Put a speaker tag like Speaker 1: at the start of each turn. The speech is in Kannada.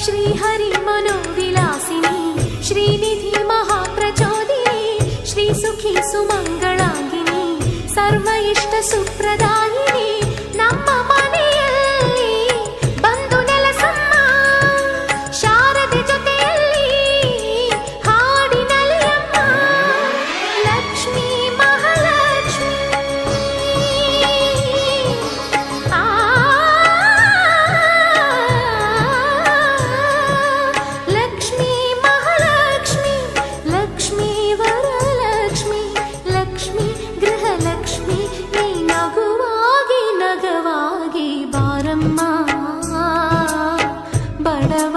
Speaker 1: श्रीहरि मनोविलासिनी श्रीनिधि महाप्रचोदिनी श्रीसुखी सुमंगलांगिनी सर्व इष्ट सुप्रदायिनी ನಮ್ಮ ಮನೆಯಲ್ಲಿ ಬಂದು ನೆಲೆಸಮ್ಮ ಶಾರದೆ ಜೊತೆಯಲ್ಲಿ ಹಾಡಿನಲ್ಲಿ ಅಮ್ಮ ಲಕ್ಷ್ಮೀ ಮಹಾಲಕ್ಷ್ಮಿ ಲಕ್ಷ್ಮೀ ಮಹಾಲಕ್ಷ್ಮಿ ಲಕ್ಷ್ಮೀ ವರಲಕ್ಷ್ಮಿ ಲಕ್ಷ್ಮೀ ಗೃಹಲಕ್ಷ್ಮಿ ನೀ ನಗುವಾಗಿ ನಗವಾಗಿ ಬಾರಮ್ಮ ಬಡವ